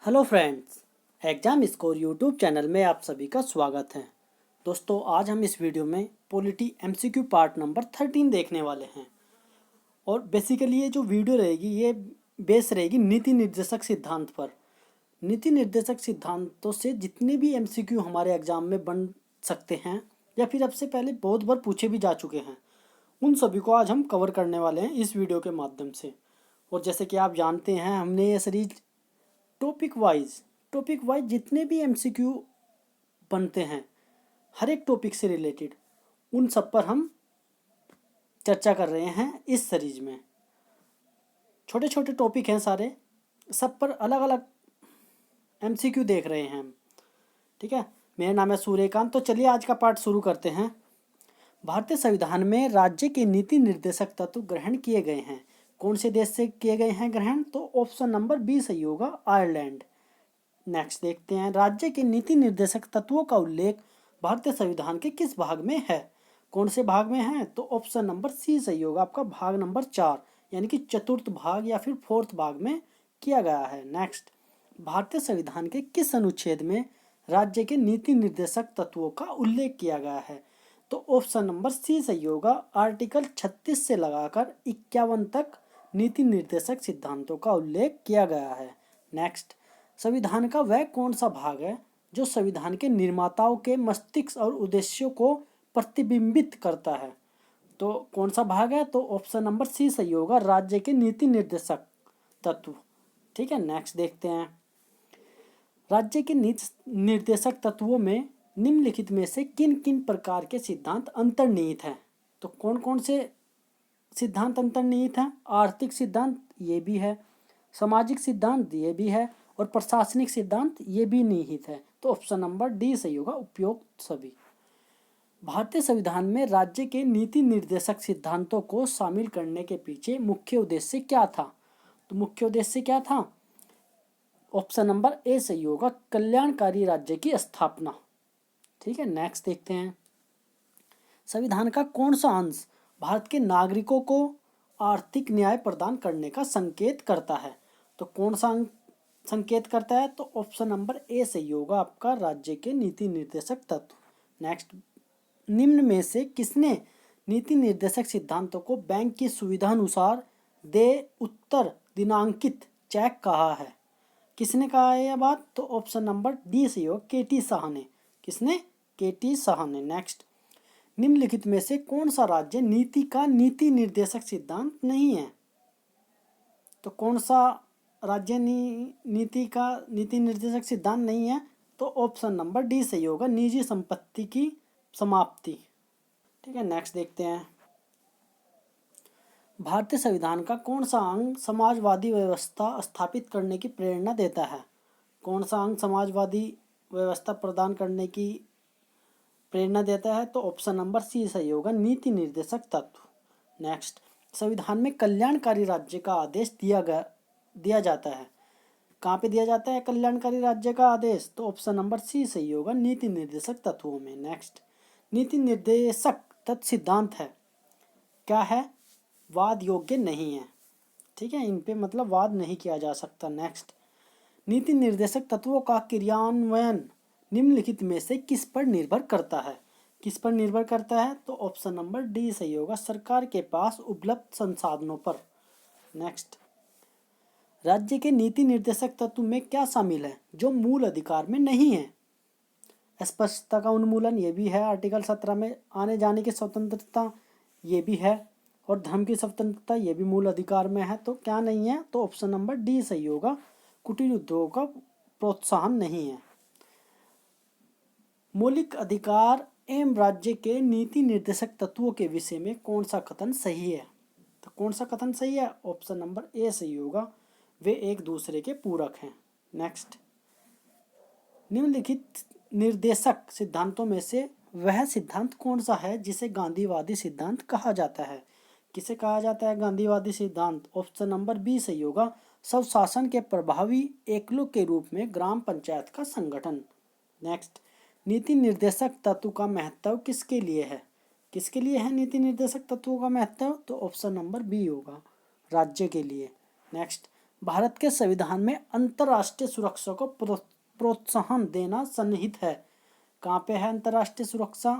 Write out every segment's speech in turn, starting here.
Hello friends, exam score YouTube channel में आप सभी का स्वागत है। दोस्तों, आज हम इस वीडियो में पॉलिटी एमसीक्यू पार्ट नंबर 13 देखने वाले हैं। और बेसिकली ये जो वीडियो रहेगी ये बेस रहेगी नीति निर्देशक सिद्धांत पर। नीति निर्देशक सिद्धांतों से जितने भी एमसीक्यू हमारे एग्जाम में बन सकते हैं या फिर अब से पहले बहुत बार पूछे भी जा चुके हैं, उन सभी को आज हम कवर करने वाले हैं इस वीडियो के माध्यम से। और जैसे कि आप जानते हैं, हमने ये सीरीज टॉपिक वाइज जितने भी एमसीक्यू बनते हैं हर एक टॉपिक से रिलेटेड, उन सब पर हम चर्चा कर रहे हैं इस सीरीज में। छोटे छोटे टॉपिक हैं सारे, सब पर अलग अलग एमसीक्यू देख रहे हैं हम। ठीक है, मेरा नाम है सूर्यकांत। तो चलिए आज का पार्ट शुरू करते हैं। भारतीय संविधान में राज्य के नीति निर्देशक तत्व ग्रहण किए गए हैं। कौन से देश से किए गए हैं ग्रहण? तो ऑप्शन नंबर बी सही होगा, आयरलैंड। नेक्स्ट देखते हैं, राज्य के नीति निर्देशक तत्वों का उल्लेख भारतीय संविधान के किस भाग में है? कौन से भाग में है? तो ऑप्शन नंबर सी सही होगा आपका, भाग नंबर 4 यानी कि चतुर्थ भाग या फिर फोर्थ भाग में किया गया है। नेक्स्ट, भारतीय संविधान के किस अनुच्छेद में राज्य के नीति निर्देशक तत्वों का उल्लेख किया गया है? तो ऑप्शन नंबर सी सही होगा, आर्टिकल 36 से लगाकर 51 तक नीति निर्देशक सिद्धांतों का उल्लेख किया गया है। नेक्स्ट, संविधान का वह कौन सा भाग है जो संविधान के निर्माताओं के मस्तिष्क और उद्देश्यों को प्रतिबिंबित करता है? तो कौन सा भाग है? तो ऑप्शन नंबर सी सही होगा, राज्य के नीति निर्देशक तत्व। ठीक है, नेक्स्ट देखते हैं, राज्य के नीति निर्देशक तत्वों में निम्नलिखित में से किन किन प्रकार के सिद्धांत अंतर्निहित हैं? तो कौन कौन से सिद्धांत अंतर्निहित हैं? आर्थिक सिद्धांत ये भी है, सामाजिक सिद्धांत ये भी है, और प्रशासनिक सिद्धांत ये भी निहित है। तो ऑप्शन नंबर डी सही होगा, उपयुक्त सभी। भारतीय संविधान में राज्य के नीति निर्देशक सिद्धांतों को शामिल करने के पीछे मुख्य उद्देश्य क्या था? तो मुख्य उद्देश्य क्या था? ऑप्शन नंबर ए सही होगा, कल्याणकारी राज्य की स्थापना। ठीक है, नेक्स्ट देखते हैं, संविधान का कौन सा अंश भारत के नागरिकों को आर्थिक न्याय प्रदान करने का संकेत करता है? तो कौन सा संकेत करता है? तो ऑप्शन नंबर ए सही होगा आपका, राज्य के नीति निर्देशक तत्व। नेक्स्ट, निम्न में से किसने नीति निर्देशक सिद्धांतों को बैंक की सुविधा अनुसार दे उत्तर दिनांकित चेक कहा है? किसने कहा है यह बात? तो ऑप्शन नंबर डी सही होगा, केटी साह ने। किसने? केटी साह ने। नेक्स्ट, निम्नलिखित में से कौन सा राज्य नीति का नीति निर्देशक सिद्धांत नहीं है? तो कौन सा राज्य नीति का नीति निर्देशक सिद्धांत नहीं है? तो ऑप्शन नंबर डी सही होगा, निजी संपत्ति की समाप्ति। ठीक है, नेक्स्ट देखते हैं, भारतीय संविधान का कौन सा अंग समाजवादी व्यवस्था स्थापित करने की प्रेरणा देता है? कौन सा अंग समाजवादी व्यवस्था प्रदान करने की प्रेरणा देता है? तो ऑप्शन नंबर सी सही होगा, नीति निर्देशक तत्व। नेक्स्ट, संविधान में कल्याणकारी राज्य का आदेश दिया जाता है। कहाँ पे दिया जाता है कल्याणकारी राज्य का आदेश? तो ऑप्शन नंबर सी सही होगा, नीति निर्देशक तत्वों में। नेक्स्ट, नीति निर्देशक तत्व सिद्धांत है क्या है? वाद योग्य नहीं है। ठीक है, इन पे मतलब वाद नहीं किया जा सकता। नेक्स्ट, नीति निर्देशक तत्वों का क्रियान्वयन निम्नलिखित में से किस पर निर्भर करता है? किस पर निर्भर करता है? तो ऑप्शन नंबर डी सही होगा, सरकार के पास उपलब्ध संसाधनों पर। नेक्स्ट, राज्य के नीति निर्देशक तत्व में क्या शामिल है जो मूल अधिकार में नहीं है? स्पष्टता का उन्मूलन ये भी है, आर्टिकल 17 में आने जाने की स्वतंत्रता ये भी है, और धर्म की स्वतंत्रता ये भी मूल अधिकार में है। तो क्या नहीं है? तो ऑप्शन नंबर डी सही होगा, कुटीर उद्योग का प्रोत्साहन नहीं है। मौलिक अधिकार एवं राज्य के नीति निर्देशक तत्वों के विषय में कौन सा कथन सही है? तो कौन सा कथन सही है? ऑप्शन नंबर ए सही होगा, वे एक दूसरे के पूरक हैं। नेक्स्ट, निम्नलिखित निर्देशक सिद्धांतों में से वह सिद्धांत कौन सा है जिसे गांधीवादी सिद्धांत कहा जाता है? किसे कहा जाता है गांधीवादी सिद्धांत? ऑप्शन नंबर बी सही होगा, स्वशासन के प्रभावी एकलों के रूप में ग्राम पंचायत का संगठन। नेक्स्ट, नीति निर्देशक तत्व का महत्व किसके लिए है? किसके लिए है नीति निर्देशक तत्वों का महत्व? तो ऑप्शन नंबर बी होगा, राज्य के लिए। नेक्स्ट, भारत के संविधान में अंतर्राष्ट्रीय सुरक्षा को प्रोत्साहन देना सन्निहित है। कहाँ पे है अंतर्राष्ट्रीय सुरक्षा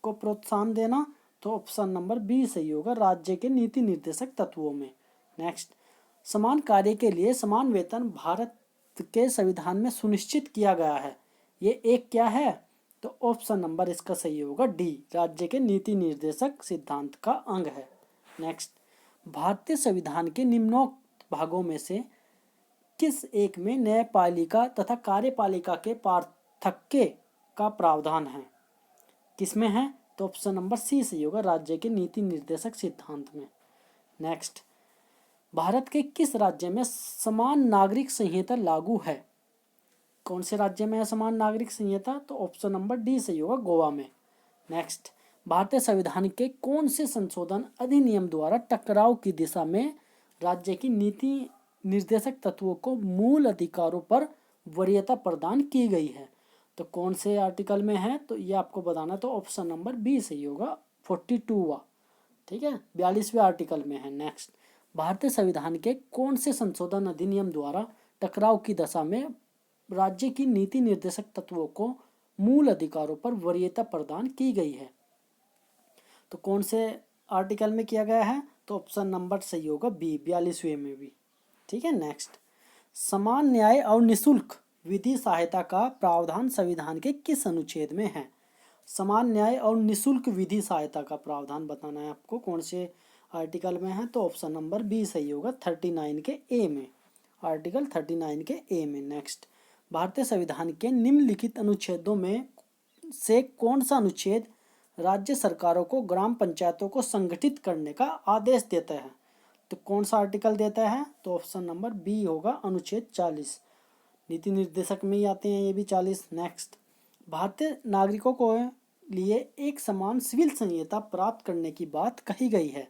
को प्रोत्साहन देना? तो ऑप्शन नंबर बी सही होगा, राज्य के नीति निर्देशक तत्वों में। नेक्स्ट, समान कार्य के लिए समान वेतन भारत के संविधान में सुनिश्चित किया गया है। ये एक क्या है? तो ऑप्शन नंबर इसका सही होगा डी, राज्य के नीति निर्देशक सिद्धांत का अंग है। नेक्स्ट, भारतीय संविधान के निम्नोक्त भागों में से किस एक में न्यायपालिका तथा कार्यपालिका के पार्थक्य का प्रावधान है? किसमें है? तो ऑप्शन नंबर सी सही होगा, राज्य के नीति निर्देशक सिद्धांत में। नेक्स्ट, भारत के किस राज्य में समान नागरिक संहिता लागू है? कौन से राज्य में है समान नागरिक संहिता? तो ऑप्शन नंबर डी सही होगा, गोवा में। नेक्स्ट, भारतीय संविधान के कौन से संशोधन अधिनियम द्वारा टकराव की दिशा में राज्य की नीति निर्देशक तत्वों को मूल अधिकारों पर वरीयता प्रदान की गई है? तो कौन से आर्टिकल में है? तो ये आपको बताना, तो ऑप्शन नंबर बी सही होगा, 42वां, ठीक है, 42वें आर्टिकल में है। नेक्स्ट, भारतीय संविधान के कौन से संशोधन अधिनियम द्वारा टकराव की दशा में राज्य की नीति निर्देशक तत्वों को मूल अधिकारों पर वरीयता प्रदान की गई है? तो कौन से आर्टिकल में किया गया है? तो ऑप्शन नंबर सही होगा बी, 42वें में भी, ठीक है। नेक्स्ट, समान न्याय और निःशुल्क विधि सहायता का प्रावधान संविधान के किस अनुच्छेद में है? समान न्याय और निःशुल्क विधि सहायता का प्रावधान बताना है आपको, कौन से आर्टिकल में है? तो ऑप्शन नंबर बी सही होगा, 39 के ए में, आर्टिकल 39 के ए में। नेक्स्ट, भारतीय संविधान के निम्नलिखित अनुच्छेदों में से कौन सा अनुच्छेद राज्य सरकारों को ग्राम पंचायतों को संगठित करने का आदेश देता है? तो कौन सा आर्टिकल देता है? तो ऑप्शन नंबर बी होगा, अनुच्छेद 40, नीति निर्देशक में ही आते हैं ये भी 40। नेक्स्ट, भारतीय नागरिकों को लिए एक समान सिविल संहिता प्राप्त करने की बात कही गई है,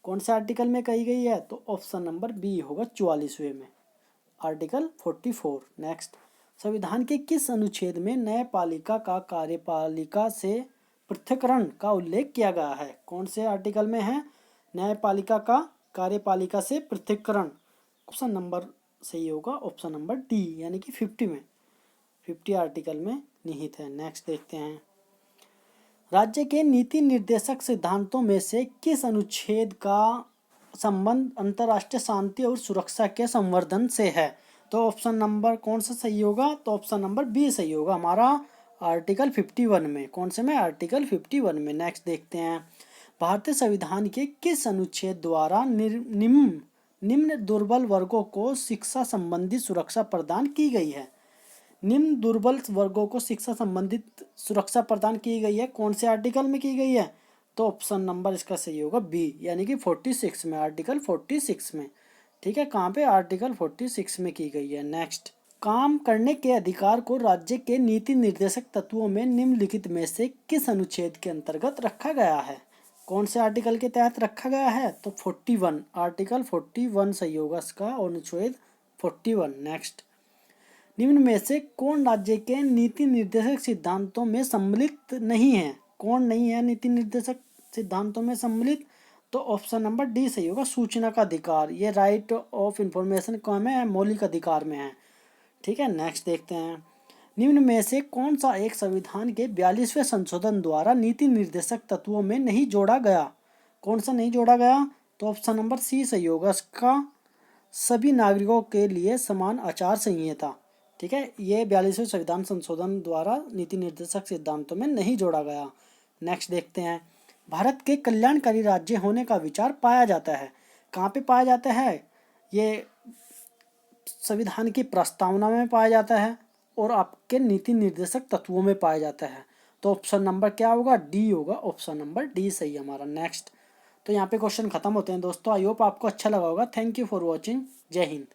कौन से आर्टिकल में कही गई है? तो ऑप्शन नंबर बी होगा, 44वें में, आर्टिकल 44। नेक्स्ट, संविधान के किस अनुच्छेद में न्यायपालिका का कार्यपालिका से पृथक्करण का उल्लेख किया गया है? कौन से आर्टिकल में है न्यायपालिका का कार्यपालिका से पृथक्करण? ऑप्शन नंबर सही होगा, ऑप्शन नंबर डी, यानी कि 50 में, 50 आर्टिकल में निहित है। नेक्स्ट देखते हैं, राज्य के नीति निर्देशक सिद्धांतों में से किस अनुच्छेद का संबंध अंतर्राष्ट्रीय शांति और सुरक्षा के संवर्धन से है? तो ऑप्शन नंबर कौन सा सही होगा? तो ऑप्शन नंबर बी सही होगा हमारा, आर्टिकल 51 में। कौन से में? आर्टिकल 51 में। नेक्स्ट देखते हैं, भारतीय संविधान के किस अनुच्छेद द्वारा निम्न दुर्बल वर्गों को शिक्षा संबंधी सुरक्षा प्रदान की गई है? निम्न दुर्बल वर्गों को शिक्षा संबंधित सुरक्षा प्रदान की गई है, कौन से आर्टिकल में की गई है? तो ऑप्शन नंबर इसका सही होगा बी, यानी कि 46 में, आर्टिकल 46 में, ठीक है। कहाँ पे? आर्टिकल 46 में की गई है। नेक्स्ट, काम करने के अधिकार को राज्य के नीति निर्देशक तत्वों में निम्नलिखित में से किस अनुच्छेद के अंतर्गत रखा गया है? कौन से आर्टिकल के तहत रखा गया है? तो 41, आर्टिकल 41 सही होगा इसका, अनुच्छेद 41। नेक्स्ट, निम्न में से कौन राज्य के नीति निर्देशक सिद्धांतों में सम्मिलित नहीं है? कौन नहीं है नीति निर्देशक सिद्धांतों में सम्मिलित? तो ऑप्शन नंबर डी सही होगा, सूचना का अधिकार। ये राइट ऑफ इंफॉर्मेशन कौन में है? मौलिक अधिकार में है, ठीक है। नेक्स्ट देखते हैं, निम्न में से कौन सा एक संविधान के 42वें संशोधन द्वारा नीति निर्देशक तत्वों में नहीं जोड़ा गया? कौन सा नहीं जोड़ा गया? तो ऑप्शन नंबर सी सही होगा इसका, सभी नागरिकों के लिए समान आचार संहिता, ठीक है। ये 42वें संविधान संशोधन द्वारा नीति निर्देशक सिद्धांतों में नहीं जोड़ा गया। नेक्स्ट देखते हैं, भारत के कल्याणकारी राज्य होने का विचार पाया जाता है, कहाँ पे पाया जाता है? ये संविधान की प्रस्तावना में पाया जाता है और आपके नीति निर्देशक तत्वों में पाया जाता है। तो ऑप्शन नंबर क्या होगा? डी होगा, ऑप्शन नंबर डी सही हमारा। नेक्स्ट, तो यहाँ पे क्वेश्चन खत्म होते हैं दोस्तों। आई होप आपको अच्छा लगा होगा। Thank you for watching. जय हिंद।